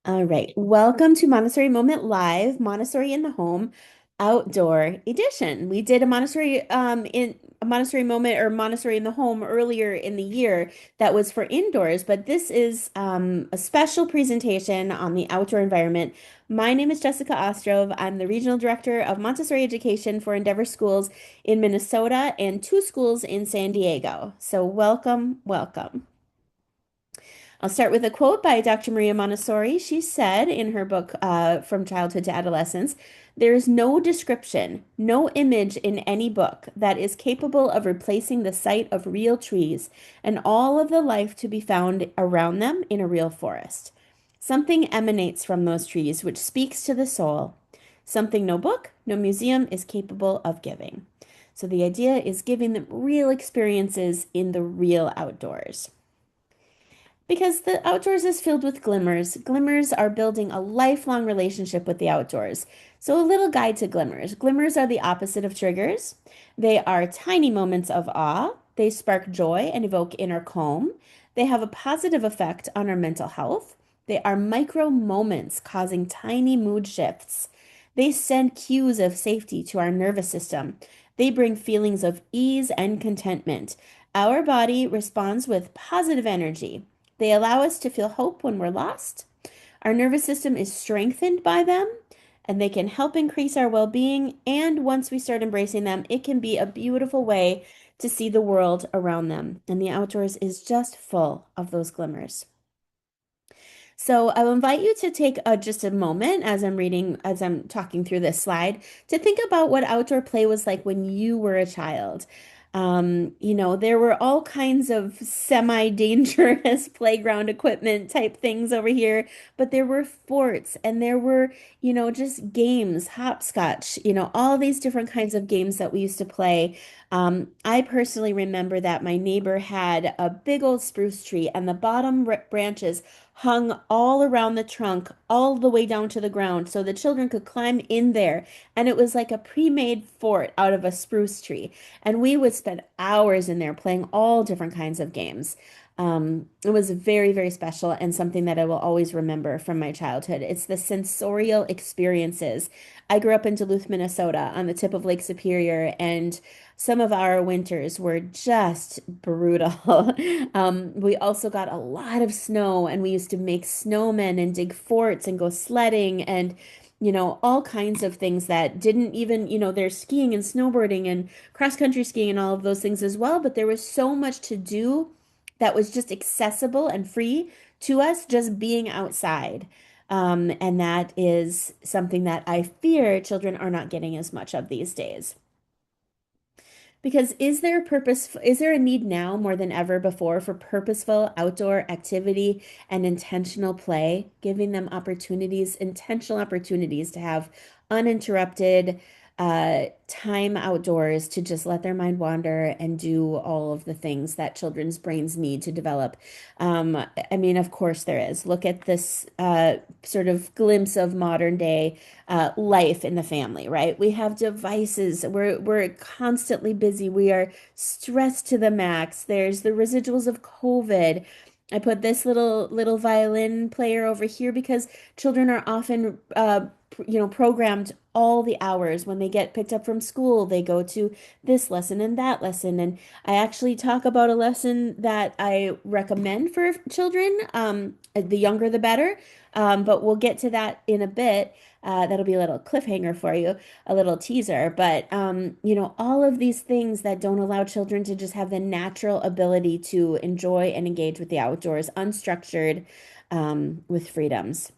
All right. Welcome to Montessori Moment Live, Montessori in the Home Outdoor Edition. We did a Montessori Moment or Montessori in the Home earlier in the year that was for indoors, but this is a special presentation on the outdoor environment. My name is Jessica Ostrov. I'm the Regional Director of Montessori Education for Endeavor Schools in Minnesota and two schools in San Diego. So welcome, welcome. I'll start with a quote by Dr. Maria Montessori. She said in her book, From Childhood to Adolescence, there is no description, no image in any book that is capable of replacing the sight of real trees and all of the life to be found around them in a real forest. Something emanates from those trees which speaks to the soul, something no book, no museum is capable of giving. So the idea is giving them real experiences in the real outdoors. Because the outdoors is filled with glimmers. Glimmers are building a lifelong relationship with the outdoors. So, a little guide to glimmers. Glimmers are the opposite of triggers. They are tiny moments of awe. They spark joy and evoke inner calm. They have a positive effect on our mental health. They are micro moments causing tiny mood shifts. They send cues of safety to our nervous system. They bring feelings of ease and contentment. Our body responds with positive energy. They allow us to feel hope when we're lost. Our nervous system is strengthened by them, and they can help increase our well-being. And once we start embracing them, it can be a beautiful way to see the world around them. And the outdoors is just full of those glimmers. So I'll invite you to take just a moment as I'm talking through this slide, to think about what outdoor play was like when you were a child. There were all kinds of semi-dangerous playground equipment type things over here, but there were forts and there were, just games, hopscotch, all these different kinds of games that we used to play. I personally remember that my neighbor had a big old spruce tree, and the bottom branches hung all around the trunk, all the way down to the ground, so the children could climb in there. And it was like a pre-made fort out of a spruce tree. And we would spend hours in there playing all different kinds of games. It was very, very special and something that I will always remember from my childhood. It's the sensorial experiences. I grew up in Duluth, Minnesota, on the tip of Lake Superior, and some of our winters were just brutal. We also got a lot of snow, and we used to make snowmen and dig forts and go sledding and all kinds of things that didn't even, there's skiing and snowboarding and cross-country skiing and all of those things as well, but there was so much to do that was just accessible and free to us just being outside. And that is something that I fear children are not getting as much of these days. Because is there a need now more than ever before for purposeful outdoor activity and intentional play, giving them intentional opportunities to have uninterrupted time outdoors to just let their mind wander and do all of the things that children's brains need to develop. I mean, of course there is. Look at this sort of glimpse of modern day life in the family, right? We have devices. We're constantly busy. We are stressed to the max. There's the residuals of COVID. I put this little violin player over here because children are often programmed all the hours. When they get picked up from school, they go to this lesson and that lesson. And I actually talk about a lesson that I recommend for children. The younger, the better. But we'll get to that in a bit. That'll be a little cliffhanger for you, a little teaser. But all of these things that don't allow children to just have the natural ability to enjoy and engage with the outdoors, unstructured, with freedoms.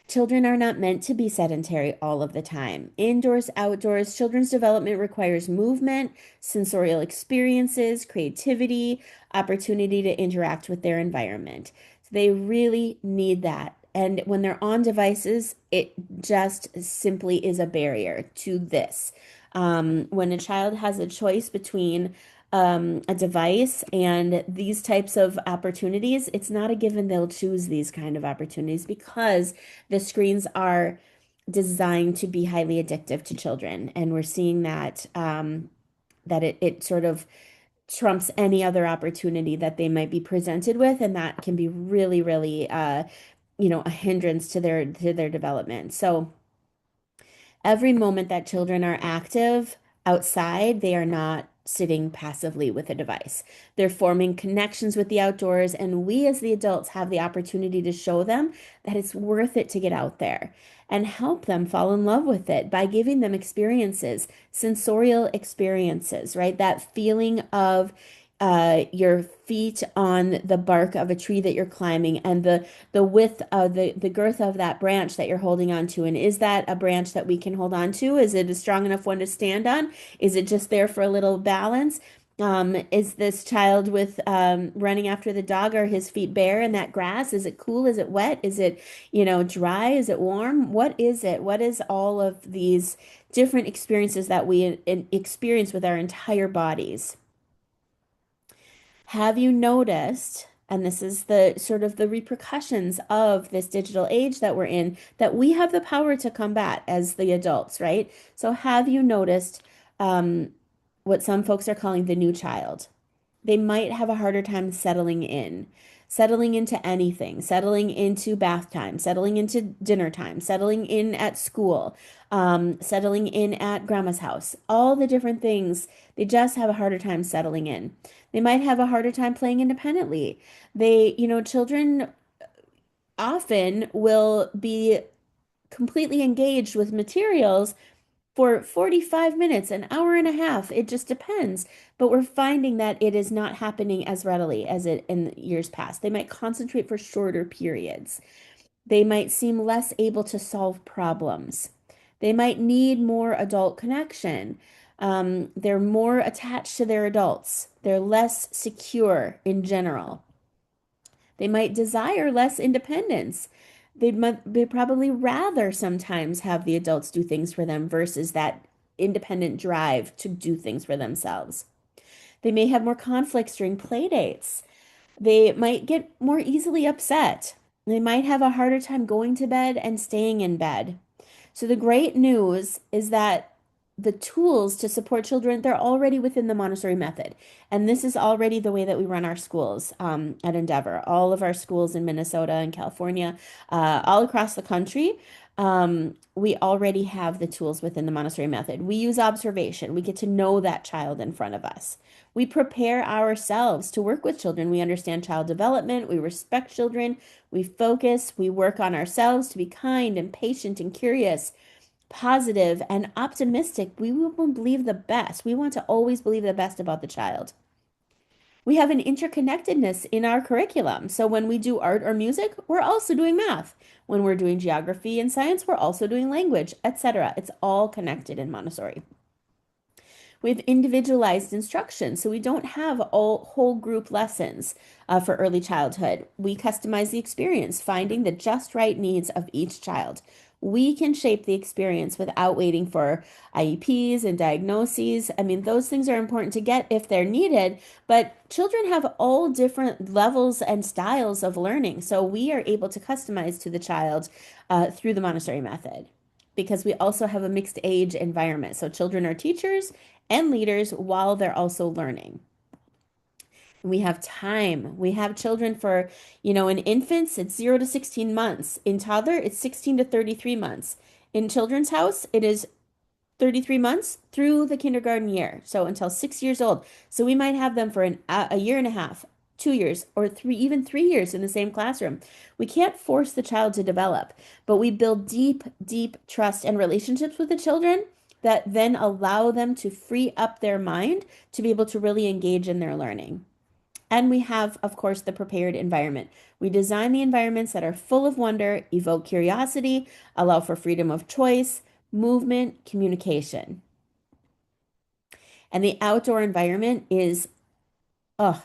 Children are not meant to be sedentary all of the time. Indoors, outdoors, children's development requires movement, sensorial experiences, creativity, opportunity to interact with their environment. So they really need that. And when they're on devices, it just simply is a barrier to this. When a child has a choice between a device and these types of opportunities, it's not a given they'll choose these kind of opportunities because the screens are designed to be highly addictive to children. And we're seeing that it sort of trumps any other opportunity that they might be presented with. And that can be really, really a hindrance to their development. So every moment that children are active outside, they are not sitting passively with a device. They're forming connections with the outdoors, and we as the adults have the opportunity to show them that it's worth it to get out there and help them fall in love with it by giving them experiences, sensorial experiences, right? That feeling of your feet on the bark of a tree that you're climbing and the width of the girth of that branch that you're holding on to. And is that a branch that we can hold on to? Is it a strong enough one to stand on? Is it just there for a little balance? Is this child with running after the dog? Are his feet bare in that grass? Is it cool? Is it wet? Is it, dry? Is it warm? What is it? What is all of these different experiences that we experience with our entire bodies? Have you noticed, and this is the sort of the repercussions of this digital age that we're in, that we have the power to combat as the adults, right? So have you noticed um, what some folks are calling the new child? They might have a harder time settling into anything, settling into bath time, settling into dinner time, settling in at school, settling in at grandma's house, all the different things. They just have a harder time settling in. They might have a harder time playing independently. Children often will be completely engaged with materials for 45 minutes, an hour and a half. It just depends. But we're finding that it is not happening as readily as it in years past. They might concentrate for shorter periods. They might seem less able to solve problems. They might need more adult connection. They're more attached to their adults. They're less secure in general. They might desire less independence. They'd probably rather sometimes have the adults do things for them versus that independent drive to do things for themselves. They may have more conflicts during play dates. They might get more easily upset. They might have a harder time going to bed and staying in bed. So the great news is that the tools to support children, they're already within the Montessori method. And this is already the way that we run our schools at Endeavor. All of our schools in Minnesota and California, all across the country, we already have the tools within the Montessori method. We use observation. We get to know that child in front of us. We prepare ourselves to work with children. We understand child development. We respect children. We focus. We work on ourselves to be kind and patient and curious, positive and optimistic. We will believe the best. We want to always believe the best about the child. We have an interconnectedness in our curriculum. So when we do art or music, we're also doing math. When we're doing geography and science, we're also doing language, etc. It's all connected in Montessori. We have individualized instruction, so we don't have all whole group lessons for early childhood. We customize the experience, finding the just right needs of each child. We can shape the experience without waiting for IEPs and diagnoses. I mean, those things are important to get if they're needed, but children have all different levels and styles of learning. So we are able to customize to the child through the Montessori method because we also have a mixed age environment. So children are teachers and leaders while they're also learning. We have time. We have children for, in infants, it's 0 to 16 months. In toddler, it's 16 to 33 months. In Children's House, it is 33 months through the kindergarten year, so until 6 years old. So we might have them for a year and a half, 2 years, or even 3 years in the same classroom. We can't force the child to develop, but we build deep, deep trust and relationships with the children that then allow them to free up their mind to be able to really engage in their learning. And we have, of course, the prepared environment. We design the environments that are full of wonder, evoke curiosity, allow for freedom of choice, movement, communication. And the outdoor environment is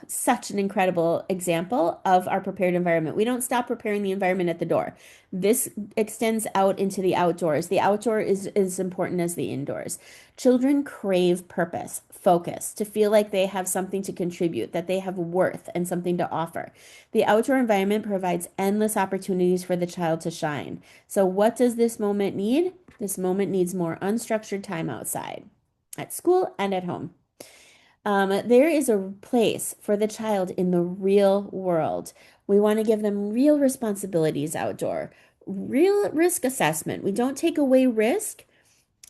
such an incredible example of our prepared environment. We don't stop preparing the environment at the door. This extends out into the outdoors. The outdoor is as important as the indoors. Children crave purpose, focus, to feel like they have something to contribute, that they have worth and something to offer. The outdoor environment provides endless opportunities for the child to shine. So what does this moment need? This moment needs more unstructured time outside, at school and at home. There is a place for the child in the real world We want to give them real responsibilities outdoor, real risk assessment. We don't take away risk,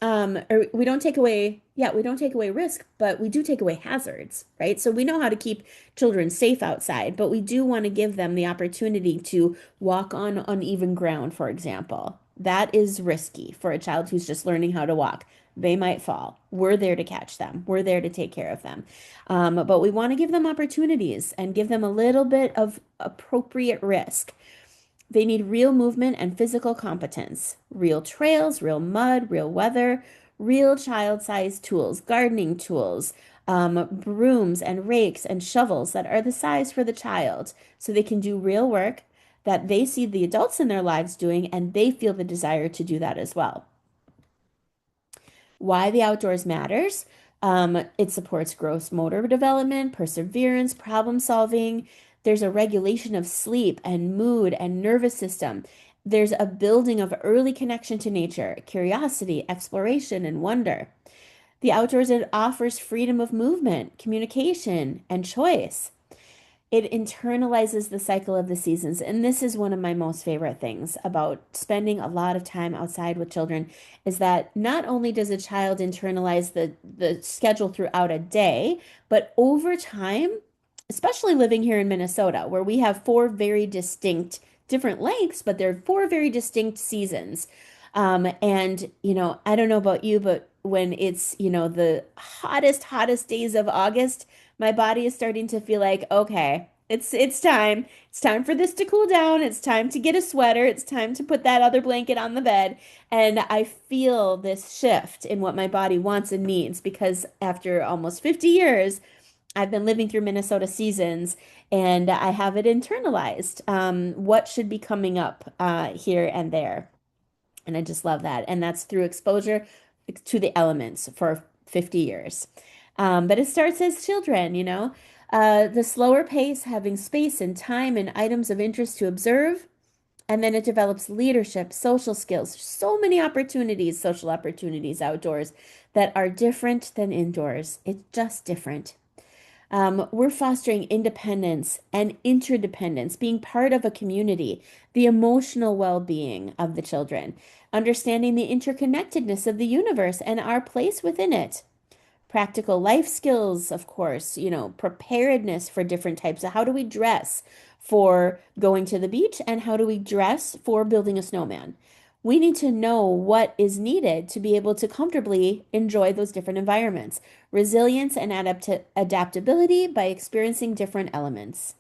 or we don't take away, yeah, we don't take away risk, but we do take away hazards, right? So we know how to keep children safe outside, but we do want to give them the opportunity to walk on uneven ground, for example. That is risky for a child who's just learning how to walk. They might fall. We're there to catch them. We're there to take care of them. But we want to give them opportunities and give them a little bit of appropriate risk. They need real movement and physical competence, real trails, real mud, real weather, real child-sized tools, gardening tools, brooms and rakes and shovels that are the size for the child so they can do real work that they see the adults in their lives doing and they feel the desire to do that as well. Why the outdoors matters. It supports gross motor development, perseverance, problem solving. There's a regulation of sleep and mood and nervous system. There's a building of early connection to nature, curiosity, exploration, and wonder. The outdoors, it offers freedom of movement, communication, and choice. It internalizes the cycle of the seasons. And this is one of my most favorite things about spending a lot of time outside with children is that not only does a child internalize the schedule throughout a day, but over time, especially living here in Minnesota, where we have four very distinct different lengths, but they're four very distinct seasons. And, I don't know about you, but when it's, the hottest days of August, my body is starting to feel like, okay, it's time. It's time for this to cool down. It's time to get a sweater. It's time to put that other blanket on the bed. And I feel this shift in what my body wants and needs because after almost 50 years, I've been living through Minnesota seasons and I have it internalized. What should be coming up here and there. And I just love that. And that's through exposure to the elements for 50 years. But it starts as children, the slower pace, having space and time and items of interest to observe. And then it develops leadership, social skills, so many opportunities, social opportunities outdoors that are different than indoors. It's just different. We're fostering independence and interdependence, being part of a community, the emotional well-being of the children, understanding the interconnectedness of the universe and our place within it. Practical life skills, of course, preparedness for different types of how do we dress for going to the beach and how do we dress for building a snowman. We need to know what is needed to be able to comfortably enjoy those different environments. Resilience and adaptability by experiencing different elements.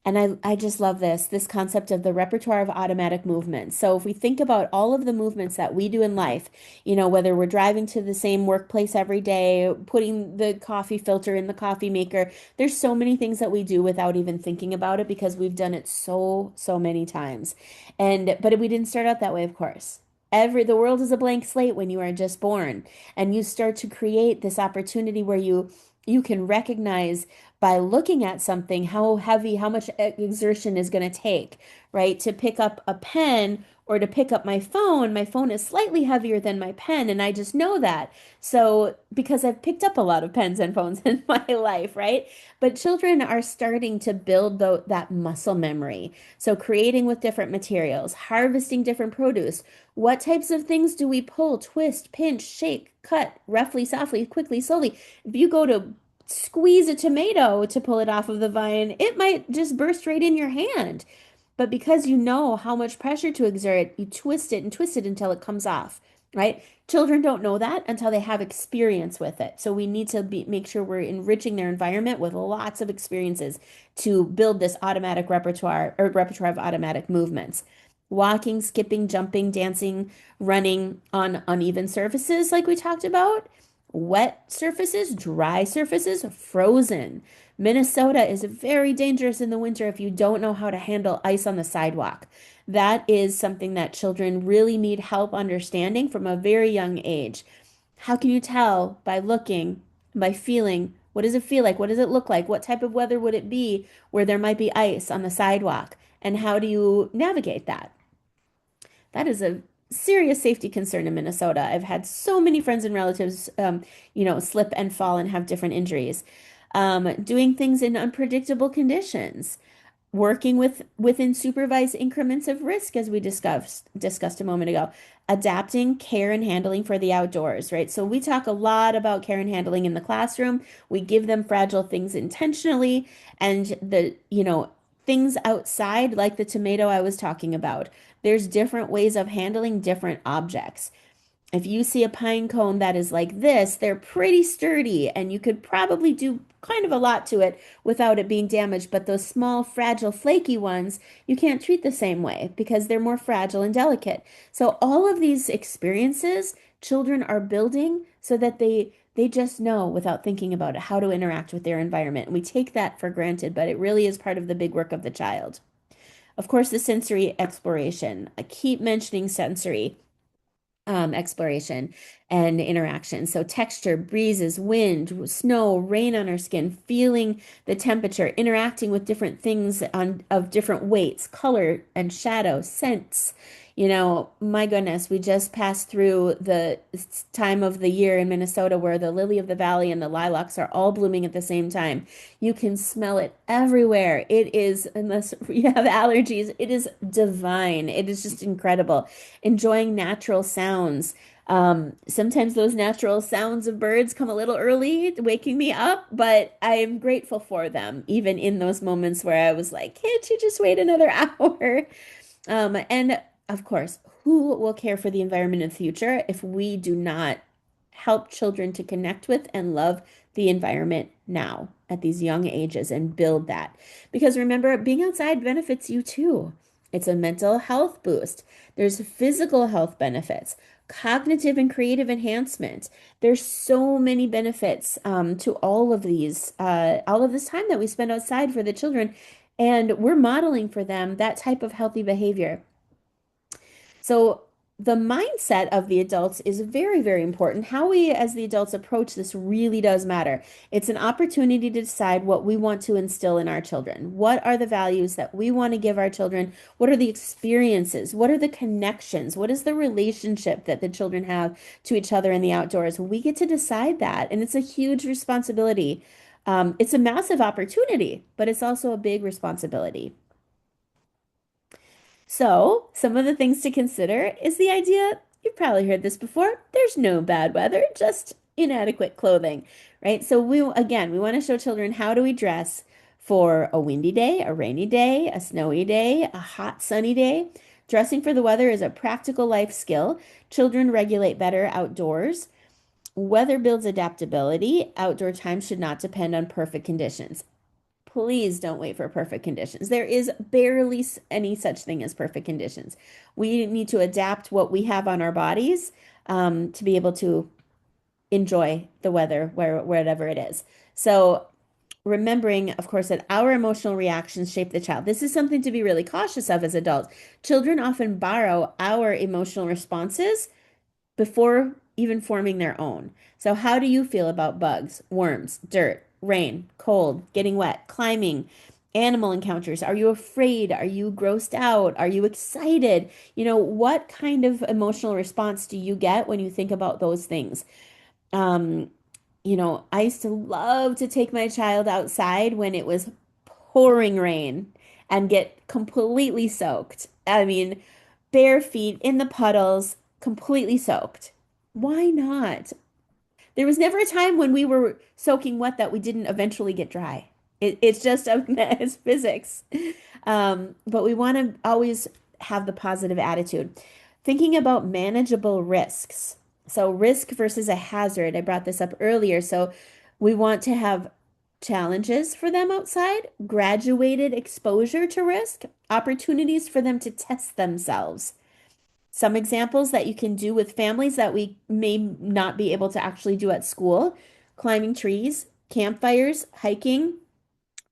And I just love this concept of the repertoire of automatic movements. So if we think about all of the movements that we do in life, whether we're driving to the same workplace every day, putting the coffee filter in the coffee maker, there's so many things that we do without even thinking about it because we've done it so many times. But we didn't start out that way, of course. The world is a blank slate when you are just born, and you start to create this opportunity where you can recognize by looking at something how heavy, how much exertion is going to take, right? To pick up a pen or to pick up my phone is slightly heavier than my pen, and I just know that. So, because I've picked up a lot of pens and phones in my life, right? But children are starting to build that muscle memory. So, creating with different materials, harvesting different produce. What types of things do we pull, twist, pinch, shake, cut, roughly, softly, quickly, slowly? If you go to squeeze a tomato to pull it off of the vine, it might just burst right in your hand. But because you know how much pressure to exert, you twist it and twist it until it comes off, right? Children don't know that until they have experience with it. So we need to make sure we're enriching their environment with lots of experiences to build this automatic repertoire or repertoire of automatic movements. Walking, skipping, jumping, dancing, running on uneven surfaces, like we talked about. Wet surfaces, dry surfaces, frozen. Minnesota is very dangerous in the winter if you don't know how to handle ice on the sidewalk. That is something that children really need help understanding from a very young age. How can you tell? By looking, by feeling. What does it feel like? What does it look like? What type of weather would it be where there might be ice on the sidewalk? And how do you navigate that? That is a serious safety concern in Minnesota. I've had so many friends and relatives, slip and fall and have different injuries. Doing things in unpredictable conditions. working within supervised increments of risk, as we discussed a moment ago, adapting care and handling for the outdoors, right? So we talk a lot about care and handling in the classroom. We give them fragile things intentionally, and things outside, like the tomato I was talking about. There's different ways of handling different objects. If you see a pine cone that is like this, they're pretty sturdy and you could probably do kind of a lot to it without it being damaged. But those small, fragile, flaky ones, you can't treat the same way because they're more fragile and delicate. So all of these experiences children are building so that they just know without thinking about it how to interact with their environment. And we take that for granted, but it really is part of the big work of the child. Of course, the sensory exploration. I keep mentioning sensory exploration and interaction. So texture, breezes, wind, snow, rain on our skin, feeling the temperature, interacting with different things of different weights, color and shadow, scents. My goodness, we just passed through the time of the year in Minnesota where the lily of the valley and the lilacs are all blooming at the same time. You can smell it everywhere. It is, unless you have allergies, it is divine. It is just incredible. Enjoying natural sounds. Sometimes those natural sounds of birds come a little early, waking me up, but I am grateful for them, even in those moments where I was like, can't you just wait another hour? And of course, who will care for the environment in the future if we do not help children to connect with and love the environment now at these young ages and build that? Because remember, being outside benefits you too. It's a mental health boost. There's physical health benefits, cognitive and creative enhancement. There's so many benefits to all of this time that we spend outside for the children. And we're modeling for them that type of healthy behavior. So the mindset of the adults is very, very important. How we as the adults approach this really does matter. It's an opportunity to decide what we want to instill in our children. What are the values that we want to give our children? What are the experiences? What are the connections? What is the relationship that the children have to each other in the outdoors? We get to decide that, and it's a huge responsibility. It's a massive opportunity, but it's also a big responsibility. So, some of the things to consider is the idea, you've probably heard this before, there's no bad weather, just inadequate clothing, right? So we want to show children how do we dress for a windy day, a rainy day, a snowy day, a hot sunny day. Dressing for the weather is a practical life skill. Children regulate better outdoors. Weather builds adaptability. Outdoor time should not depend on perfect conditions. Please don't wait for perfect conditions. There is barely any such thing as perfect conditions. We need to adapt what we have on our bodies to be able to enjoy the weather wherever it is. So, remembering, of course, that our emotional reactions shape the child. This is something to be really cautious of as adults. Children often borrow our emotional responses before even forming their own. So, how do you feel about bugs, worms, dirt, rain, cold, getting wet, climbing, animal encounters? Are you afraid? Are you grossed out? Are you excited? What kind of emotional response do you get when you think about those things? Um, I used to love to take my child outside when it was pouring rain and get completely soaked. I mean, bare feet in the puddles, completely soaked. Why not? There was never a time when we were soaking wet that we didn't eventually get dry. It's just it's physics. But we want to always have the positive attitude. Thinking about manageable risks. So, risk versus a hazard. I brought this up earlier. So, we want to have challenges for them outside, graduated exposure to risk, opportunities for them to test themselves. Some examples that you can do with families that we may not be able to actually do at school: climbing trees, campfires, hiking,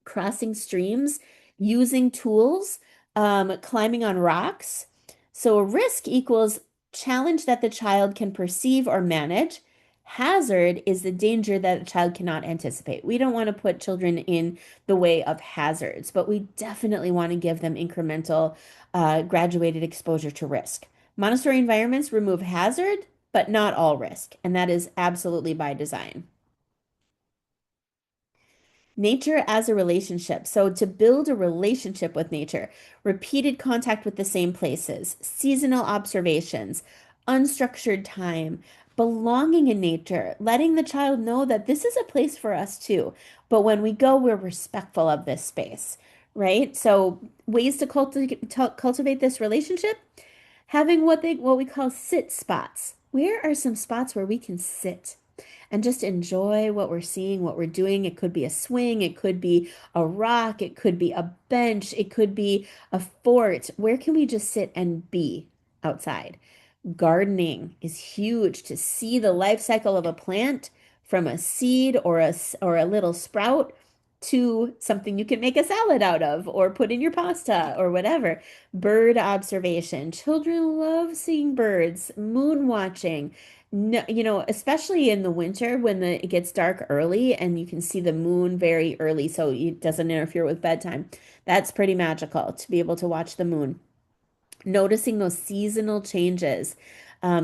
crossing streams, using tools, climbing on rocks. So a risk equals challenge that the child can perceive or manage. Hazard is the danger that a child cannot anticipate. We don't want to put children in the way of hazards, but we definitely want to give them incremental, graduated exposure to risk. Montessori environments remove hazard, but not all risk, and that is absolutely by design. Nature as a relationship. So, to build a relationship with nature, repeated contact with the same places, seasonal observations, unstructured time, belonging in nature, letting the child know that this is a place for us too. But when we go, we're respectful of this space, right? So, ways to cultivate this relationship, having what we call sit spots. Where are some spots where we can sit and just enjoy what we're seeing, what we're doing? It could be a swing, it could be a rock, it could be a bench, it could be a fort. Where can we just sit and be outside? Gardening is huge, to see the life cycle of a plant from a seed or a little sprout to something you can make a salad out of or put in your pasta or whatever. Bird observation. Children love seeing birds, moon watching. No, especially in the winter when it gets dark early and you can see the moon very early, so it doesn't interfere with bedtime. That's pretty magical to be able to watch the moon. Noticing those seasonal changes,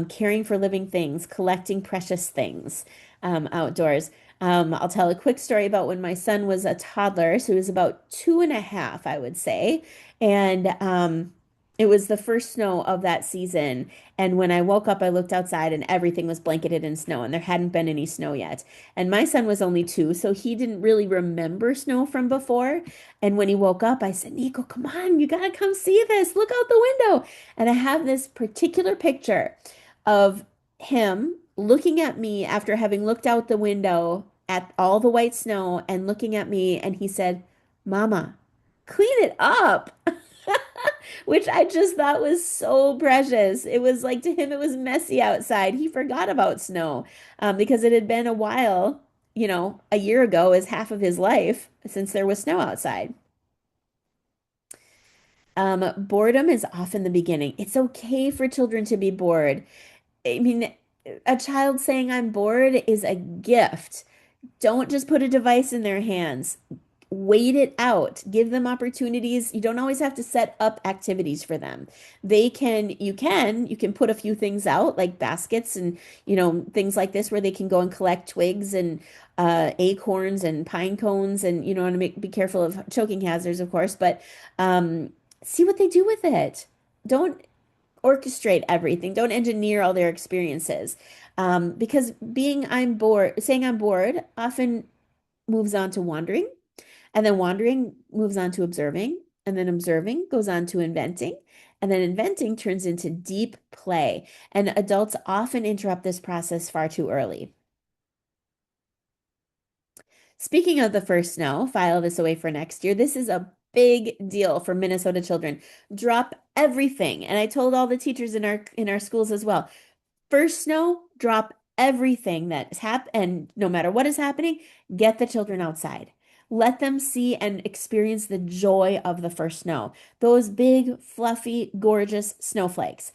caring for living things, collecting precious things outdoors. I'll tell a quick story about when my son was a toddler. So he was about 2.5, I would say. And it was the first snow of that season. And when I woke up, I looked outside and everything was blanketed in snow, and there hadn't been any snow yet. And my son was only 2, so he didn't really remember snow from before. And when he woke up, I said, Nico, come on, you gotta come see this. Look out the window. And I have this particular picture of him looking at me after having looked out the window at all the white snow and looking at me. And he said, Mama, clean it up. Which I just thought was so precious. It was like, to him, it was messy outside. He forgot about snow because it had been a while, a year ago is half of his life since there was snow outside. Boredom is often the beginning. It's okay for children to be bored. I mean, a child saying I'm bored is a gift. Don't just put a device in their hands. Wait it out. Give them opportunities. You don't always have to set up activities for them. You can put a few things out like baskets and, things like this where they can go and collect twigs and acorns and pine cones and, and be careful of choking hazards, of course, but see what they do with it. Don't orchestrate everything. Don't engineer all their experiences. Because saying I'm bored often moves on to wandering, and then wandering moves on to observing, and then observing goes on to inventing, and then inventing turns into deep play. And adults often interrupt this process far too early. Speaking of the first snow, file this away for next year. This is a big deal for Minnesota children. Drop everything. And I told all the teachers in our schools as well. First snow, drop everything that's happened, and no matter what is happening, get the children outside. Let them see and experience the joy of the first snow. Those big, fluffy, gorgeous snowflakes.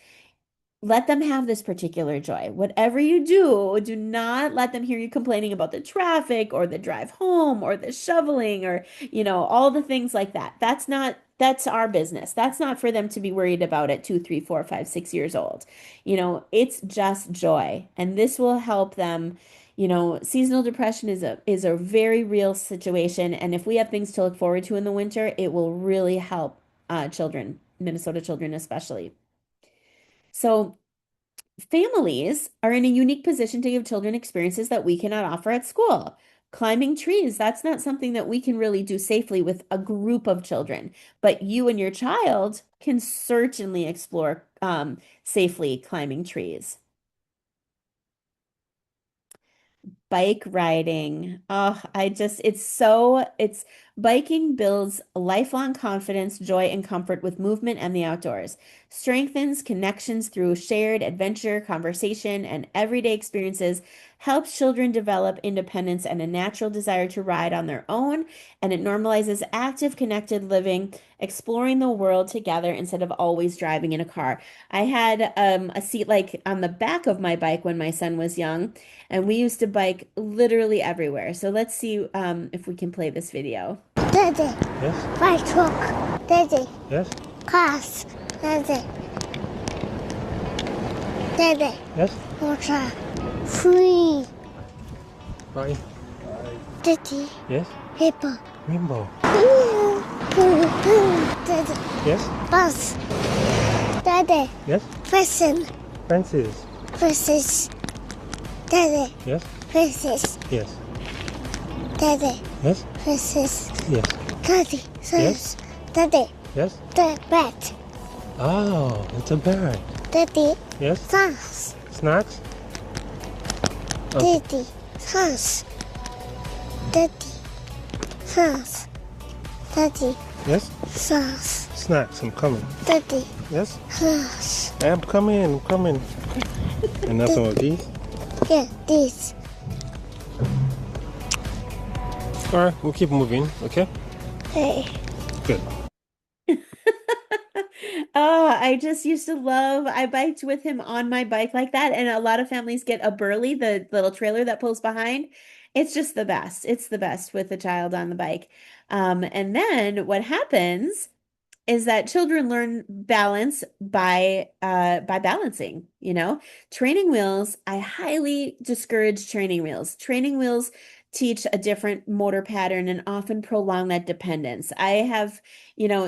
Let them have this particular joy. Whatever you do, do not let them hear you complaining about the traffic or the drive home or the shoveling or, all the things like that. That's our business. That's not for them to be worried about at 2, 3, 4, 5, 6 years old. It's just joy. And this will help them. Seasonal depression is a very real situation. And if we have things to look forward to in the winter, it will really help children, Minnesota children especially. So families are in a unique position to give children experiences that we cannot offer at school. Climbing trees, that's not something that we can really do safely with a group of children, but you and your child can certainly explore safely climbing trees. Bike riding. Oh, it's biking builds lifelong confidence, joy, and comfort with movement and the outdoors. Strengthens connections through shared adventure, conversation, and everyday experiences. Helps children develop independence and a natural desire to ride on their own. And it normalizes active, connected living, exploring the world together instead of always driving in a car. I had a seat like on the back of my bike when my son was young. And we used to bike literally everywhere. So let's see if we can play this video. Daddy. Yes. Fire truck. Daddy. Yes. Cars. Daddy. Daddy. Yes. Water. Free. Bye. Daddy, Yes. paper. Rainbow. Daddy, Yes. bus. Daddy, Yes. person. Francis. Versus. Daddy, Yes. versus. Yes. Daddy, Yes. versus. Yes. Daddy, Yes. versus. Daddy, Yes. the bat. Oh, it's a bird. Daddy, Yes. sauce. Snacks. Okay. Daddy, sauce. Daddy, sauce. Daddy, Yes. sauce. Snacks. I'm coming. Daddy, Yes. sauce. I'm coming. I'm coming. And now some of these. Yeah, this. All right. We'll keep moving. Okay. Hey. Good. Oh, I just used to love, I biked with him on my bike like that. And a lot of families get a Burley, the little trailer that pulls behind. It's just the best. It's the best with a child on the bike. And then what happens is that children learn balance by balancing, training wheels. I highly discourage training wheels. Training wheels teach a different motor pattern and often prolong that dependence. I have,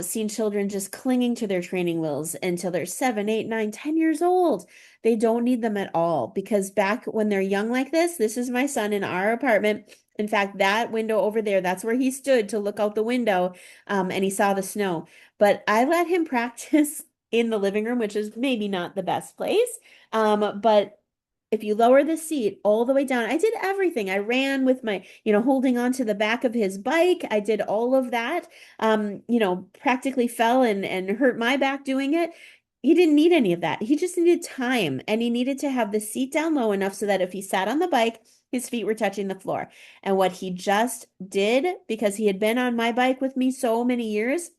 seen children just clinging to their training wheels until they're 7, 8, 9, 10 years old. They don't need them at all because back when they're young like this is my son in our apartment. In fact, that window over there, that's where he stood to look out the window, and he saw the snow. But I let him practice in the living room, which is maybe not the best place. But if you lower the seat all the way down, I did everything. I ran with my, holding on to the back of his bike. I did all of that. Practically fell and hurt my back doing it. He didn't need any of that. He just needed time and he needed to have the seat down low enough so that if he sat on the bike, his feet were touching the floor. And what he just did, because he had been on my bike with me so many years,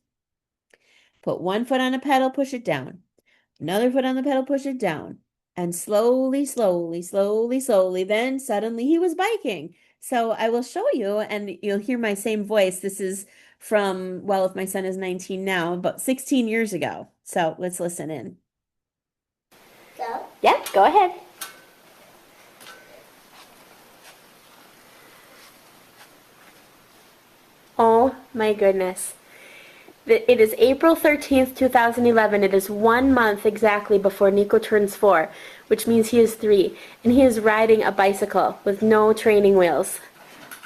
put one foot on a pedal, push it down. Another foot on the pedal, push it down. And slowly, slowly, slowly, slowly, then suddenly he was biking. So I will show you, and you'll hear my same voice. This is from, well, if my son is 19 now, about 16 years ago. So let's listen in. Go. Yep, go ahead. Oh my goodness. It is April 13th, 2011. It is 1 month exactly before Nico turns 4, which means he is 3, and he is riding a bicycle with no training wheels.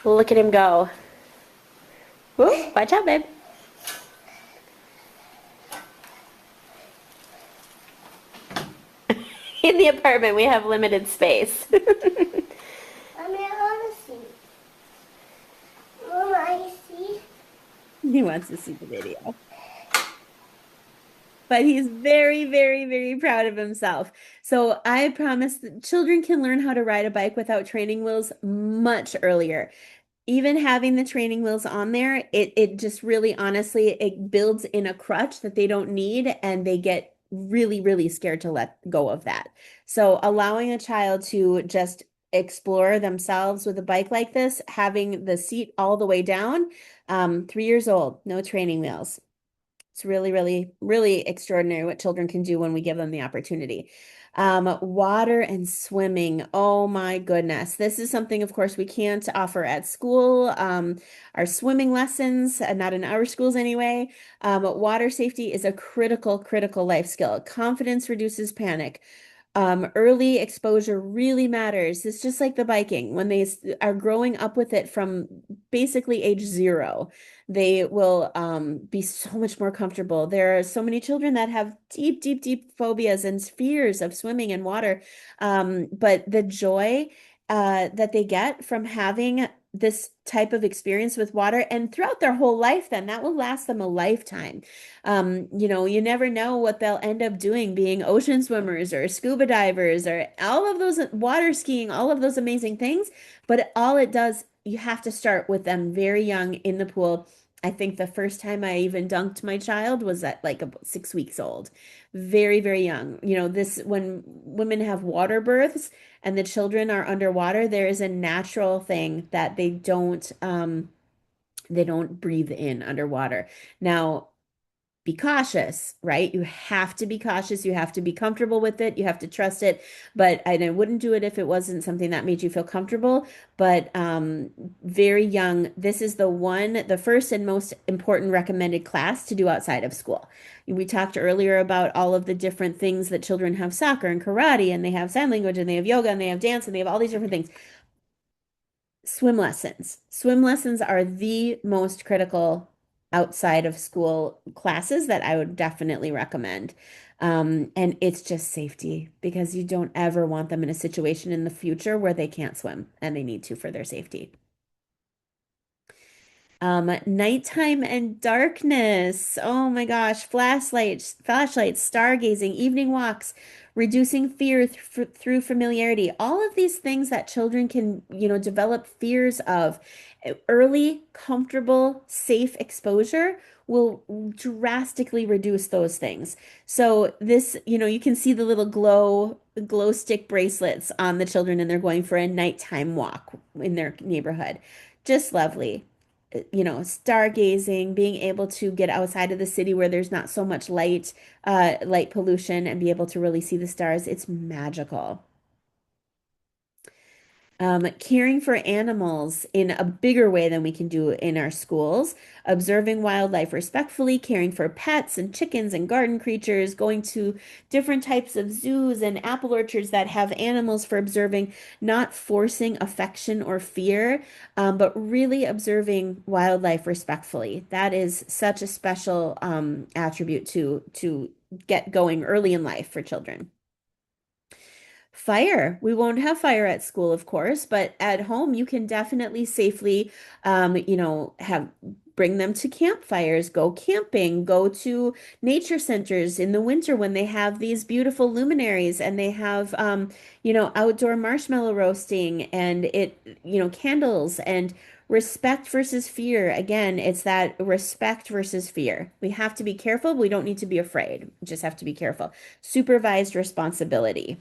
Look at him go. Whoa, watch out, babe. In the apartment, we have limited space. Mommy, I want to see. Mama, I see. He wants to see the video. But he's very, very, very proud of himself. So I promise that children can learn how to ride a bike without training wheels much earlier. Even having the training wheels on there, it just really honestly, it builds in a crutch that they don't need and they get really, really scared to let go of that. So allowing a child to just explore themselves with a bike like this, having the seat all the way down, 3 years old, no training wheels. It's really, really, really extraordinary what children can do when we give them the opportunity. Water and swimming. Oh my goodness. This is something, of course, we can't offer at school. Our swimming lessons, not in our schools anyway. Water safety is a critical, critical life skill. Confidence reduces panic. Early exposure really matters. It's just like the biking. When they are growing up with it from basically age 0, they will be so much more comfortable. There are so many children that have deep, deep, deep phobias and fears of swimming and water. But the joy that they get from having this type of experience with water and throughout their whole life, then that will last them a lifetime. You never know what they'll end up doing, being ocean swimmers or scuba divers or all of those water skiing, all of those amazing things. But all it does, you have to start with them very young in the pool. I think the first time I even dunked my child was at like about 6 weeks old. Very, very young. This when women have water births and the children are underwater, there is a natural thing that they don't breathe in underwater. Now, be cautious, right? You have to be cautious. You have to be comfortable with it. You have to trust it. But I wouldn't do it if it wasn't something that made you feel comfortable. But very young, this is the first and most important recommended class to do outside of school. We talked earlier about all of the different things that children have soccer and karate, and they have sign language, and they have yoga, and they have dance, and they have all these different things. Swim lessons. Swim lessons are the most critical outside of school classes that I would definitely recommend. And it's just safety because you don't ever want them in a situation in the future where they can't swim and they need to for their safety. Nighttime and darkness. Oh my gosh, flashlights, stargazing, evening walks, reducing fear through familiarity. All of these things that children can, develop fears of. Early, comfortable, safe exposure will drastically reduce those things. So this, you can see the little glow stick bracelets on the children and they're going for a nighttime walk in their neighborhood. Just lovely, stargazing, being able to get outside of the city where there's not so much light pollution and be able to really see the stars. It's magical. Caring for animals in a bigger way than we can do in our schools, observing wildlife respectfully, caring for pets and chickens and garden creatures, going to different types of zoos and apple orchards that have animals for observing, not forcing affection or fear, but really observing wildlife respectfully. That is such a special attribute to get going early in life for children. Fire. We won't have fire at school, of course, but at home you can definitely safely, have bring them to campfires, go camping, go to nature centers in the winter when they have these beautiful luminaries and they have, outdoor marshmallow roasting and candles and respect versus fear. Again, it's that respect versus fear. We have to be careful. We don't need to be afraid. We just have to be careful. Supervised responsibility.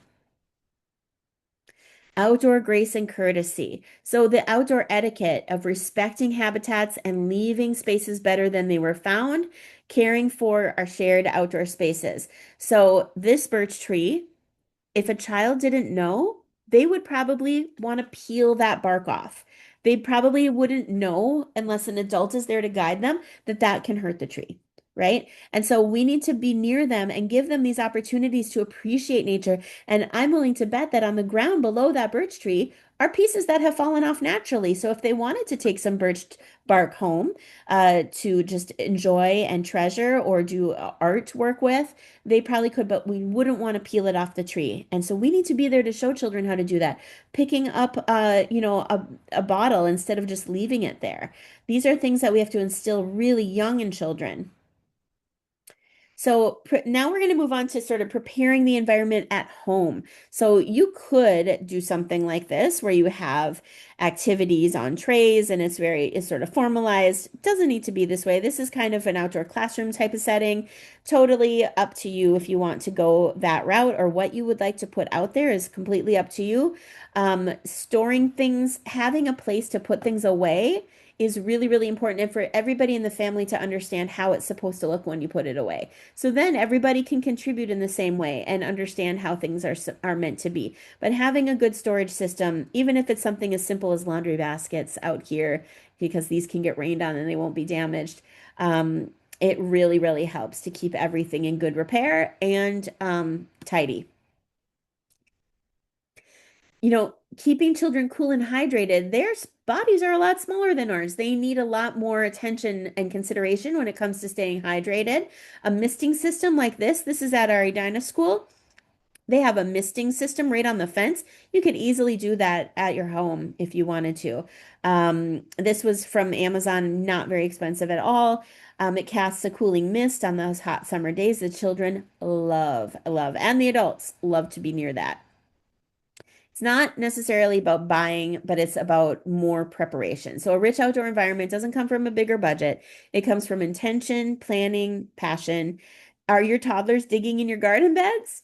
Outdoor grace and courtesy. So, the outdoor etiquette of respecting habitats and leaving spaces better than they were found, caring for our shared outdoor spaces. So, this birch tree, if a child didn't know, they would probably want to peel that bark off. They probably wouldn't know unless an adult is there to guide them that that can hurt the tree, right? And so we need to be near them and give them these opportunities to appreciate nature. And I'm willing to bet that on the ground below that birch tree are pieces that have fallen off naturally. So if they wanted to take some birch bark home to just enjoy and treasure or do artwork with, they probably could, but we wouldn't want to peel it off the tree. And so we need to be there to show children how to do that. Picking up, a bottle instead of just leaving it there. These are things that we have to instill really young in children. So now we're going to move on to sort of preparing the environment at home. So you could do something like this where you have activities on trays and it's sort of formalized. It doesn't need to be this way. This is kind of an outdoor classroom type of setting. Totally up to you if you want to go that route or what you would like to put out there is completely up to you. Storing things, having a place to put things away is really, really important and for everybody in the family to understand how it's supposed to look when you put it away. So then everybody can contribute in the same way and understand how things are meant to be. But having a good storage system, even if it's something as simple as laundry baskets out here, because these can get rained on and they won't be damaged, it really, really helps to keep everything in good repair and tidy. Keeping children cool and hydrated, their bodies are a lot smaller than ours. They need a lot more attention and consideration when it comes to staying hydrated. A misting system like this is at our Edina school. They have a misting system right on the fence. You could easily do that at your home if you wanted to. This was from Amazon, not very expensive at all. It casts a cooling mist on those hot summer days. The children love, and the adults love to be near that. It's not necessarily about buying, but it's about more preparation. So a rich outdoor environment doesn't come from a bigger budget. It comes from intention, planning, passion. Are your toddlers digging in your garden beds?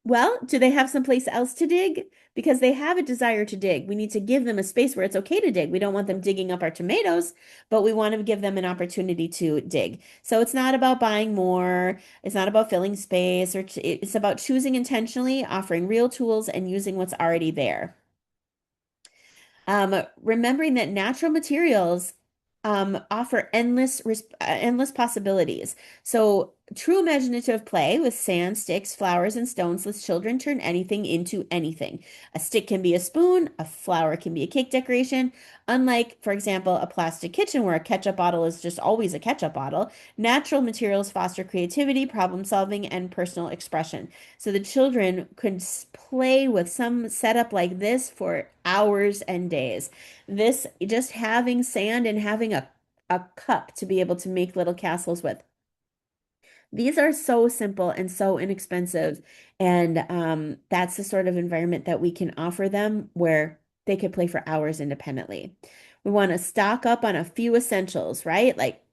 Well, do they have someplace else to dig? Because they have a desire to dig. We need to give them a space where it's okay to dig. We don't want them digging up our tomatoes, but we want to give them an opportunity to dig. So it's not about buying more. It's not about filling space, or it's about choosing intentionally, offering real tools, and using what's already there. Remembering that natural materials offer endless possibilities. So, true imaginative play with sand, sticks, flowers, and stones lets children turn anything into anything. A stick can be a spoon, a flower can be a cake decoration. Unlike, for example, a plastic kitchen where a ketchup bottle is just always a ketchup bottle, natural materials foster creativity, problem solving, and personal expression. So the children could play with some setup like this for hours and days. This just having sand and having a cup to be able to make little castles with. These are so simple and so inexpensive. And that's the sort of environment that we can offer them where they could play for hours independently. We want to stock up on a few essentials, right? Like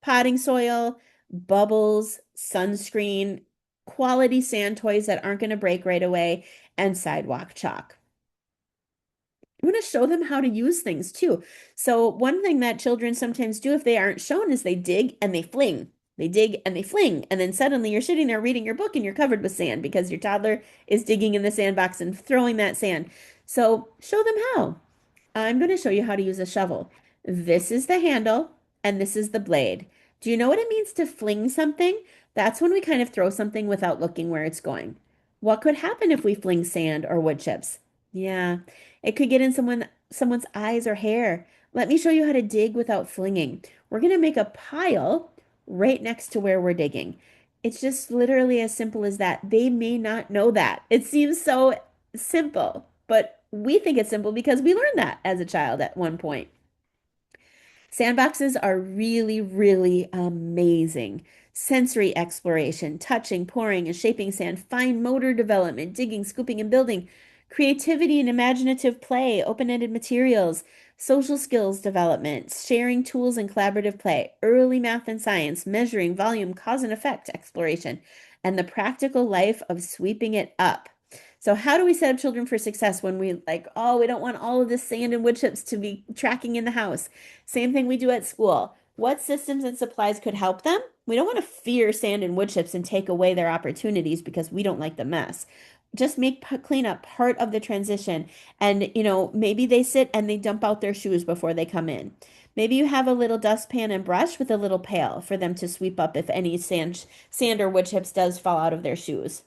potting soil, bubbles, sunscreen, quality sand toys that aren't going to break right away, and sidewalk chalk. I want to show them how to use things too. So, one thing that children sometimes do if they aren't shown is they dig and they fling. They dig and they fling. And then suddenly you're sitting there reading your book and you're covered with sand because your toddler is digging in the sandbox and throwing that sand. So, show them how. I'm going to show you how to use a shovel. This is the handle and this is the blade. Do you know what it means to fling something? That's when we kind of throw something without looking where it's going. What could happen if we fling sand or wood chips? Yeah, it could get in someone's eyes or hair. Let me show you how to dig without flinging. We're going to make a pile right next to where we're digging. It's just literally as simple as that. They may not know that. It seems so simple, but we think it's simple because we learned that as a child at one point. Sandboxes are really, really amazing. Sensory exploration, touching, pouring, and shaping sand, fine motor development, digging, scooping, and building, creativity and imaginative play, open-ended materials, social skills development, sharing tools and collaborative play, early math and science, measuring, volume, cause and effect exploration, and the practical life of sweeping it up. So how do we set up children for success when we like, oh, we don't want all of this sand and wood chips to be tracking in the house? Same thing we do at school. What systems and supplies could help them? We don't want to fear sand and wood chips and take away their opportunities because we don't like the mess. Just make cleanup part of the transition. And, maybe they sit and they dump out their shoes before they come in. Maybe you have a little dustpan and brush with a little pail for them to sweep up if any sand or wood chips does fall out of their shoes.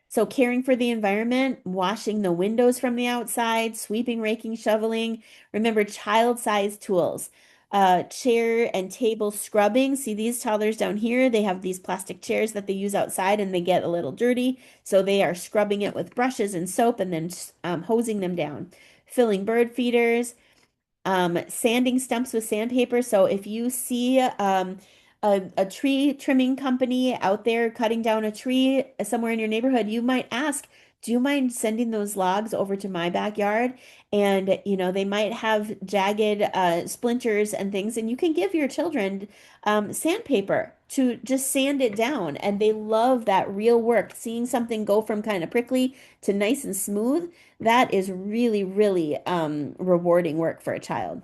So caring for the environment, washing the windows from the outside, sweeping, raking, shoveling. Remember child-sized tools. Chair and table scrubbing. See these toddlers down here? They have these plastic chairs that they use outside and they get a little dirty. So they are scrubbing it with brushes and soap and then hosing them down. Filling bird feeders, sanding stumps with sandpaper. So if you see a tree trimming company out there cutting down a tree somewhere in your neighborhood, you might ask, do you mind sending those logs over to my backyard? And, they might have jagged splinters and things, and you can give your children sandpaper to just sand it down. And they love that real work, seeing something go from kind of prickly to nice and smooth. That is really, really rewarding work for a child.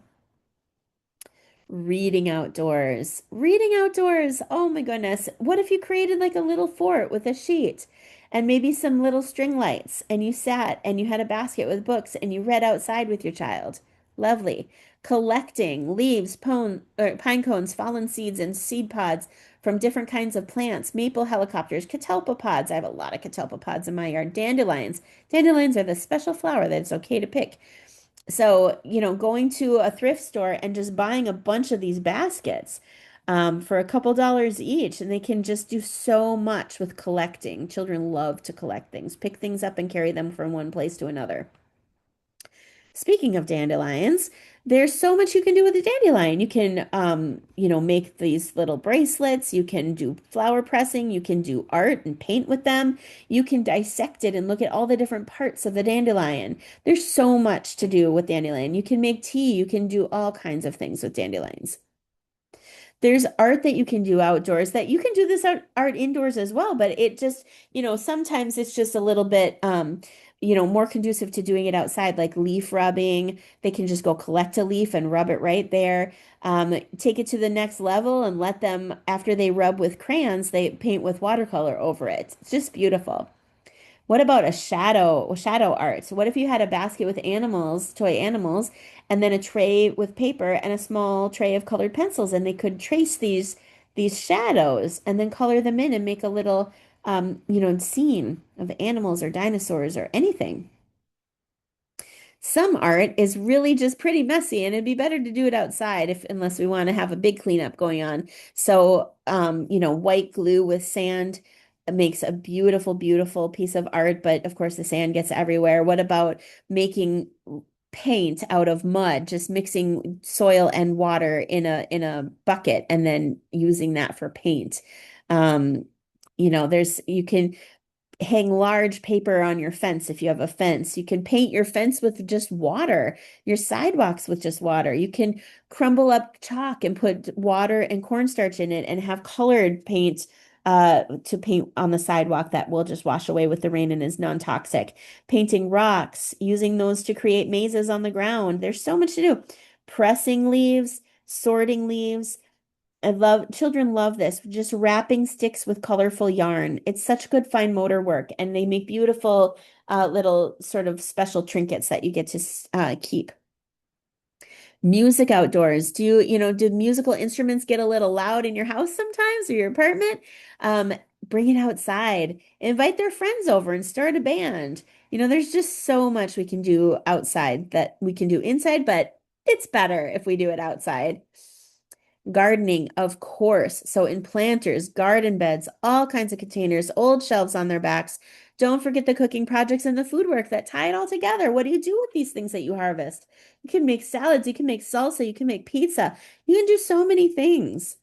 Reading outdoors. Reading outdoors. Oh my goodness. What if you created like a little fort with a sheet and maybe some little string lights and you sat and you had a basket with books and you read outside with your child? Lovely. Collecting leaves, pine cones, fallen seeds, and seed pods from different kinds of plants, maple helicopters, catalpa pods. I have a lot of catalpa pods in my yard. Dandelions. Dandelions are the special flower that it's okay to pick. So, going to a thrift store and just buying a bunch of these baskets for a couple dollars each, and they can just do so much with collecting. Children love to collect things, pick things up and carry them from one place to another. Speaking of dandelions, there's so much you can do with a dandelion. You can, make these little bracelets. You can do flower pressing. You can do art and paint with them. You can dissect it and look at all the different parts of the dandelion. There's so much to do with dandelion. You can make tea. You can do all kinds of things with dandelions. There's art that you can do outdoors that you can do this art indoors as well, but it just, sometimes it's just a little bit more conducive to doing it outside, like leaf rubbing. They can just go collect a leaf and rub it right there. Take it to the next level and let them, after they rub with crayons, they paint with watercolor over it. It's just beautiful. What about a shadow art? What if you had a basket with animals, toy animals, and then a tray with paper and a small tray of colored pencils, and they could trace these shadows and then color them in and make a little scene of animals or dinosaurs or anything. Some art is really just pretty messy, and it'd be better to do it outside if unless we want to have a big cleanup going on. So, white glue with sand makes a beautiful, beautiful piece of art, but of course the sand gets everywhere. What about making paint out of mud, just mixing soil and water in a bucket and then using that for paint? Um, you can hang large paper on your fence if you have a fence. You can paint your fence with just water, your sidewalks with just water. You can crumble up chalk and put water and cornstarch in it and have colored paint to paint on the sidewalk that will just wash away with the rain and is non-toxic. Painting rocks, using those to create mazes on the ground. There's so much to do. Pressing leaves, sorting leaves. Children love this, just wrapping sticks with colorful yarn. It's such good fine motor work, and they make beautiful little sort of special trinkets that you get to keep. Music outdoors. Do musical instruments get a little loud in your house sometimes or your apartment? Um, Bring it outside. Invite their friends over and start a band. There's just so much we can do outside that we can do inside, but it's better if we do it outside. Gardening, of course. So in planters, garden beds, all kinds of containers, old shelves on their backs. Don't forget the cooking projects and the food work that tie it all together. What do you do with these things that you harvest? You can make salads, you can make salsa, you can make pizza. You can do so many things.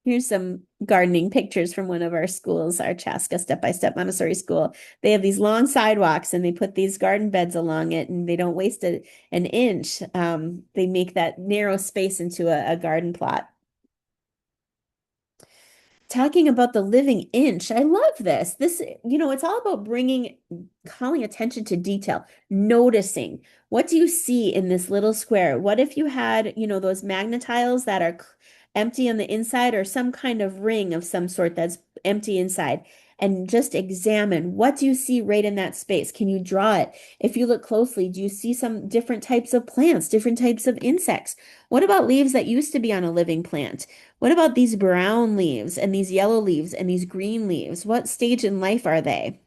Here's some gardening pictures from one of our schools, our Chaska step-by-step Montessori school. They have these long sidewalks and they put these garden beds along it and they don't waste an inch. They make that narrow space into a garden plot. Talking about the living inch, I love this. It's all about calling attention to detail, noticing. What do you see in this little square? What if you had, those magnetiles that are empty on the inside or some kind of ring of some sort that's empty inside? And just examine what do you see right in that space? Can you draw it? If you look closely, do you see some different types of plants, different types of insects? What about leaves that used to be on a living plant? What about these brown leaves and these yellow leaves and these green leaves? What stage in life are they?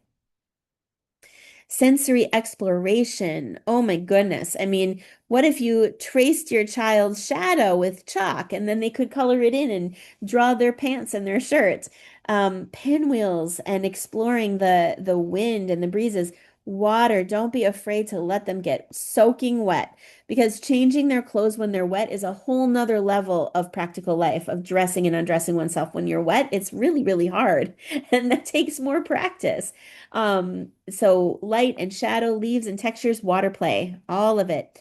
Sensory exploration. Oh my goodness. I mean, what if you traced your child's shadow with chalk and then they could color it in and draw their pants and their shirt? Pinwheels and exploring the wind and the breezes. Water. Don't be afraid to let them get soaking wet because changing their clothes when they're wet is a whole nother level of practical life of dressing and undressing oneself when you're wet. It's really, really hard and that takes more practice. So light and shadow, leaves and textures, water play, all of it.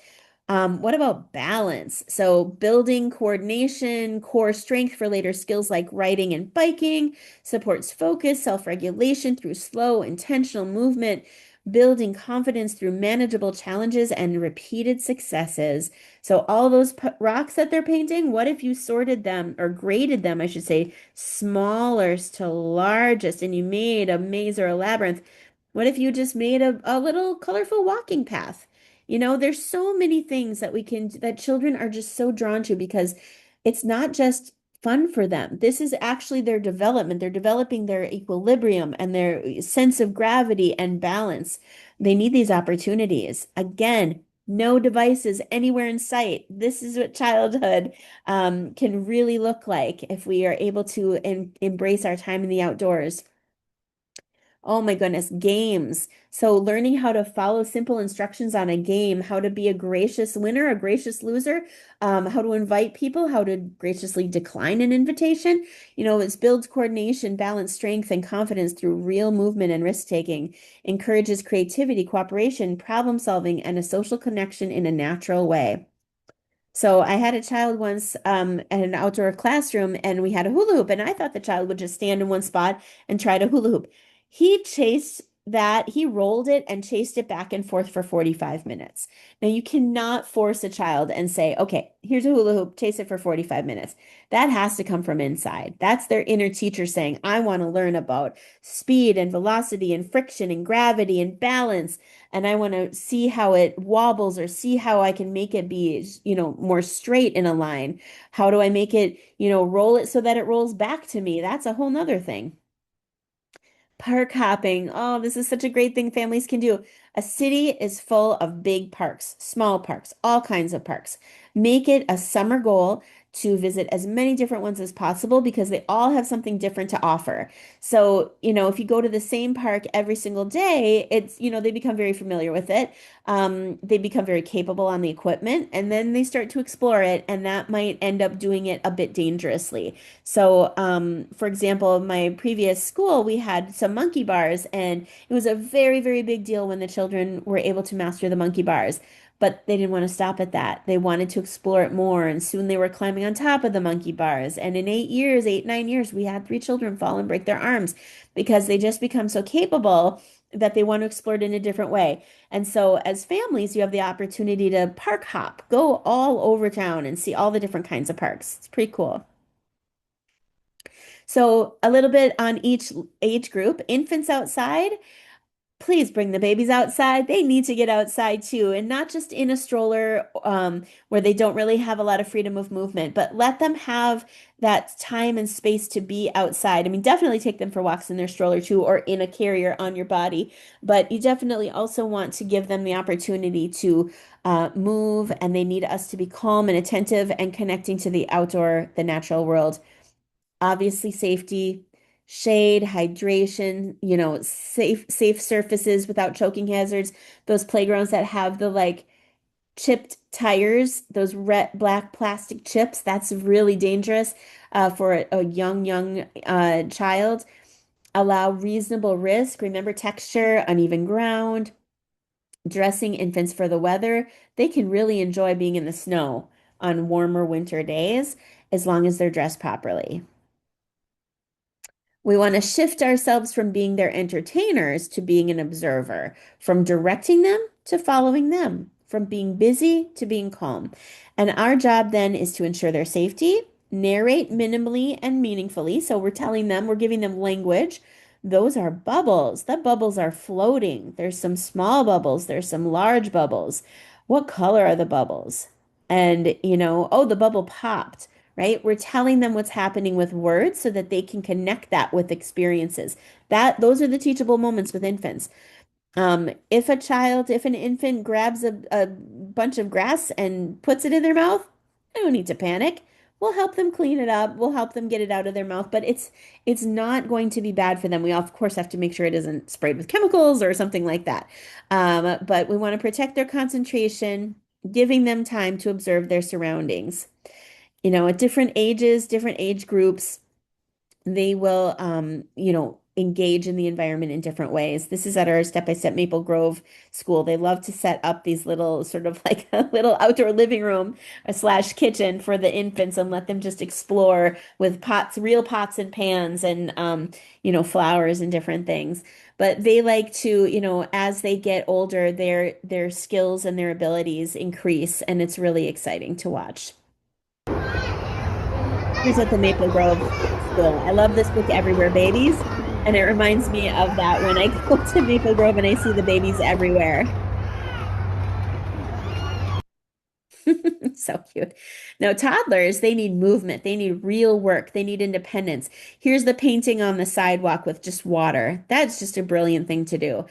What about balance? So building coordination, core strength for later skills like riding and biking, supports focus, self-regulation through slow, intentional movement, building confidence through manageable challenges and repeated successes. So all those rocks that they're painting, what if you sorted them or graded them, I should say, smallest to largest, and you made a maze or a labyrinth? What if you just made a little colorful walking path? There's so many things that children are just so drawn to because it's not just fun for them. This is actually their development. They're developing their equilibrium and their sense of gravity and balance. They need these opportunities. Again, no devices anywhere in sight. This is what childhood can really look like if we are able to embrace our time in the outdoors. Oh my goodness, games. So learning how to follow simple instructions on a game, how to be a gracious winner, a gracious loser, how to invite people, how to graciously decline an invitation. It builds coordination, balance, strength, and confidence through real movement and risk-taking, encourages creativity, cooperation, problem solving, and a social connection in a natural way. So I had a child once at an outdoor classroom and we had a hula hoop and I thought the child would just stand in one spot and try to hula hoop. He chased that, he rolled it and chased it back and forth for 45 minutes. Now you cannot force a child and say, okay, here's a hula hoop, chase it for 45 minutes. That has to come from inside. That's their inner teacher saying, I want to learn about speed and velocity and friction and gravity and balance and I want to see how it wobbles or see how I can make it be, more straight in a line. How do I make it, roll it so that it rolls back to me? That's a whole nother thing. Park hopping. Oh, this is such a great thing families can do. A city is full of big parks, small parks, all kinds of parks. Make it a summer goal to visit as many different ones as possible because they all have something different to offer. So, if you go to the same park every single day, they become very familiar with it. They become very capable on the equipment, and then they start to explore it, and that might end up doing it a bit dangerously. So, for example, my previous school, we had some monkey bars, and it was a very, very big deal when the children were able to master the monkey bars. But they didn't want to stop at that. They wanted to explore it more, and soon they were climbing on top of the monkey bars. And in 8 years, 8, 9 years, we had 3 children fall and break their arms because they just become so capable that they want to explore it in a different way. And so, as families, you have the opportunity to park hop, go all over town and see all the different kinds of parks. It's pretty cool. So, a little bit on each age group. Infants outside, please bring the babies outside. They need to get outside too, and not just in a stroller where they don't really have a lot of freedom of movement, but let them have that time and space to be outside. I mean, definitely take them for walks in their stroller too, or in a carrier on your body, but you definitely also want to give them the opportunity to move, and they need us to be calm and attentive and connecting to the outdoor, the natural world. Obviously safety, shade, hydration, safe surfaces without choking hazards. Those playgrounds that have the like chipped tires, those red black plastic chips, that's really dangerous for a young child. Allow reasonable risk. Remember texture, uneven ground, dressing infants for the weather. They can really enjoy being in the snow on warmer winter days as long as they're dressed properly. We want to shift ourselves from being their entertainers to being an observer, from directing them to following them, from being busy to being calm. And our job then is to ensure their safety, narrate minimally and meaningfully. So we're telling them, we're giving them language. Those are bubbles. The bubbles are floating. There's some small bubbles, there's some large bubbles. What color are the bubbles? And, oh, the bubble popped, right? We're telling them what's happening with words so that they can connect that with experiences. Those are the teachable moments with infants. If an infant grabs a bunch of grass and puts it in their mouth, they don't need to panic. We'll help them clean it up. We'll help them get it out of their mouth, but it's not going to be bad for them. We of course have to make sure it isn't sprayed with chemicals or something like that. But we want to protect their concentration, giving them time to observe their surroundings. At different ages, different age groups, they will, engage in the environment in different ways. This is at our step-by-step Maple Grove school. They love to set up these little sort of like a little outdoor living room slash kitchen for the infants and let them just explore with pots, real pots and pans and, flowers and different things. But they like to, as they get older, their skills and their abilities increase, and it's really exciting to watch. Here's at the Maple Grove School. I love this book, Everywhere Babies, and it reminds me of that when I go to Maple Grove and I see the babies everywhere. So cute. Now, toddlers, they need movement. They need real work. They need independence. Here's the painting on the sidewalk with just water. That's just a brilliant thing to do.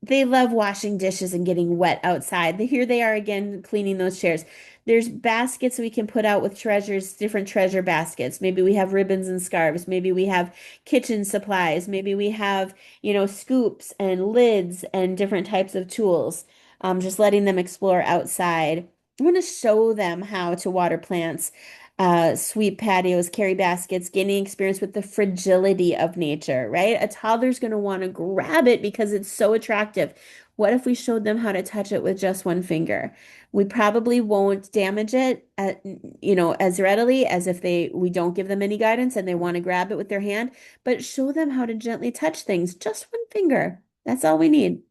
They love washing dishes and getting wet outside. Here they are again cleaning those chairs. There's baskets we can put out with treasures, different treasure baskets. Maybe we have ribbons and scarves. Maybe we have kitchen supplies. Maybe we have, scoops and lids and different types of tools. Just letting them explore outside. I want to show them how to water plants, sweep patios, carry baskets, gaining experience with the fragility of nature, right? A toddler's going to want to grab it because it's so attractive. What if we showed them how to touch it with just one finger? We probably won't damage it as readily as if we don't give them any guidance and they want to grab it with their hand, but show them how to gently touch things, just one finger. That's all we need.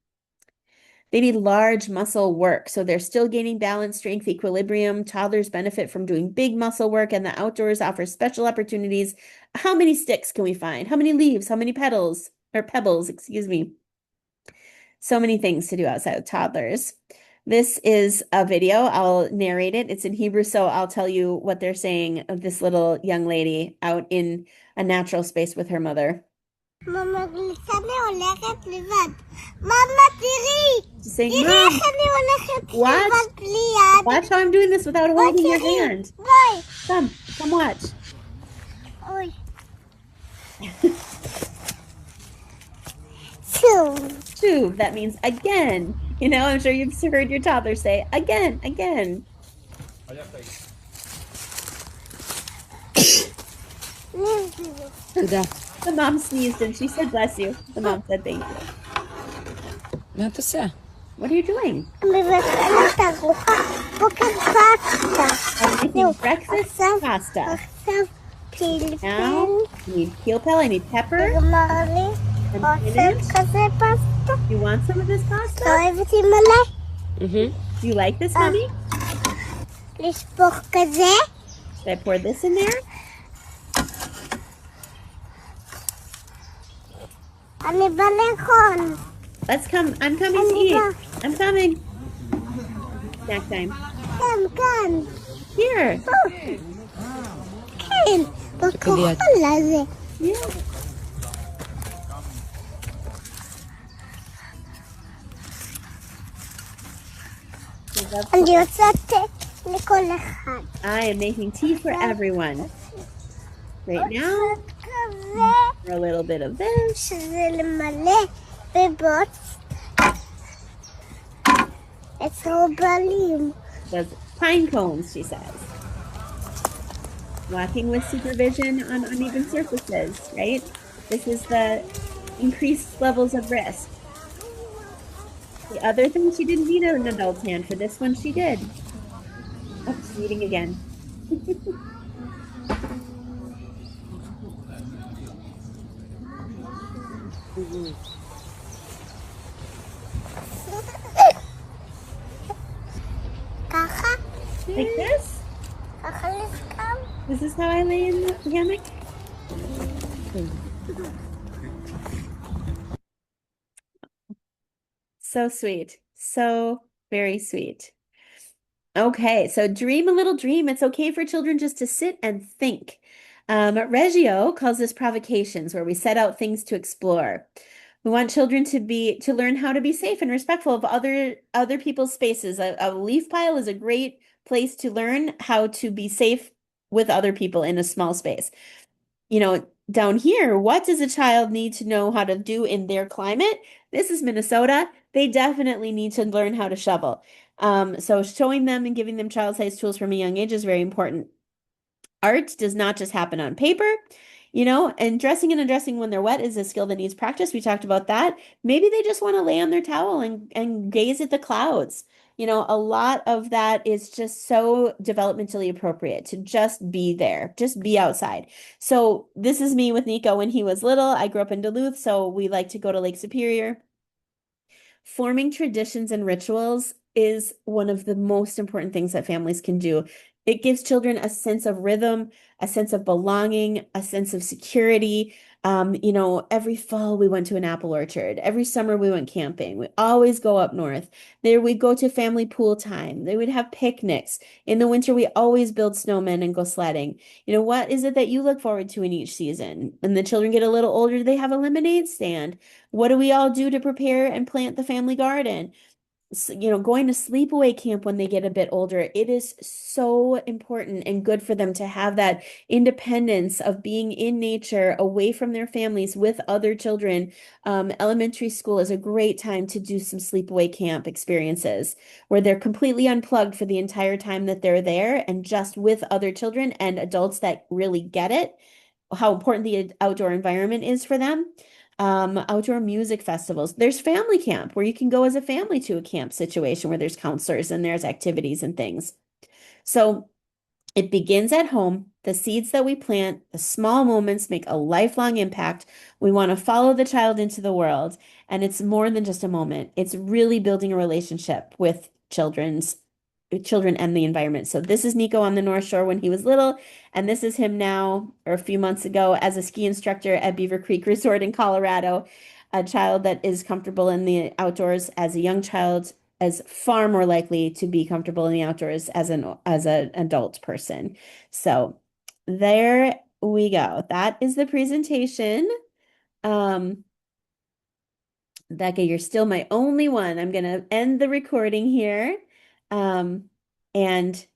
They need large muscle work, so they're still gaining balance, strength, equilibrium. Toddlers benefit from doing big muscle work, and the outdoors offers special opportunities. How many sticks can we find? How many leaves? How many petals or pebbles, excuse me? So many things to do outside with toddlers. This is a video. I'll narrate it. It's in Hebrew, so I'll tell you what they're saying of this little young lady out in a natural space with her mother. אני הולכת לבד. מאמא, תראי! She's saying, תראי Mom, איך אני הולכת watch, לבד בלי יד. watch how I'm doing this without בואי holding your תראי. hand. בואי. Come watch. אוי. שוב. Shuv, that means again. I'm sure you've heard your toddler say again, again. תודה. The mom sneezed and she said, bless you. The mom said, thank you. מה את עושה? What are you doing? מבשלת ארוחה בוקר פסטה. I'm making breakfast pasta. עכשיו פלפל. Now, I need peel peel, I need pepper. נגמר לי. עושה כזה פסטה. You want some of this pasta? אוהבת מלא. Do you like this, mommy? לשפוך כזה. Should I pour this in there? אני בא לאכול. I'm coming to eat. I'm coming. Snack time. כאן. Here. כן. בכחול הזה. Yeah. אני עושה תה לכל אחד. I am making tea for everyone. Right now, כזה for a little bit of this. שזה למלא בבוץ. צהובלים. Does pine cones, she says. Walking with supervision on uneven surfaces, right? This is the increased levels of risk. The other thing, she didn't need an adult's hand. For this one, she did. Oh, she's eating again. ככה? Like this? ככה לסכם? This is how I lay in the hammock. So sweet. So very sweet. Okay, so dream a little dream. It's okay for children just to sit and think. Reggio calls this provocations, where we set out things to explore. We want children to learn how to be safe and respectful of other people's spaces. A leaf pile is a great place to learn how to be safe with other people in a small space. Down here, what does a child need to know how to do in their climate? This is Minnesota. They definitely need to learn how to shovel. So showing them and giving them child-sized tools from a young age is very important. Art does not just happen on paper, and dressing and undressing when they're wet is a skill that needs practice. We talked about that. Maybe they just want to lay on their towel and gaze at the clouds. A lot of that is just so developmentally appropriate to just be there, just be outside. So this is me with Nico when he was little. I grew up in Duluth, so we like to go to Lake Superior. Forming traditions and rituals is one of the most important things that families can do. It gives children a sense of rhythm, a sense of belonging, a sense of security. Every fall we went to an apple orchard. Every summer we went camping. We always go up north. There we'd go to family pool time. They would have picnics. In the winter, we always build snowmen and go sledding. What is it that you look forward to in each season? When the children get a little older, they have a lemonade stand. What do we all do to prepare and plant the family garden? Going to sleepaway camp when they get a bit older, it is so important and good for them to have that independence of being in nature, away from their families with other children. Elementary school is a great time to do some sleepaway camp experiences where they're completely unplugged for the entire time that they're there and just with other children and adults that really get it, how important the outdoor environment is for them. Outdoor music festivals. There's family camp where you can go as a family to a camp situation where there's counselors and there's activities and things. So it begins at home. The seeds that we plant, the small moments make a lifelong impact. We want to follow the child into the world, and it's more than just a moment. It's really building a relationship with children and the environment. So this is Nico on the North Shore when he was little, and this is him now, or a few months ago, as a ski instructor at Beaver Creek Resort in Colorado. A child that is comfortable in the outdoors as a young child is far more likely to be comfortable in the outdoors as an adult person. So there we go. That is the presentation. Um, Becca, you're still my only one. I'm gonna end the recording here. And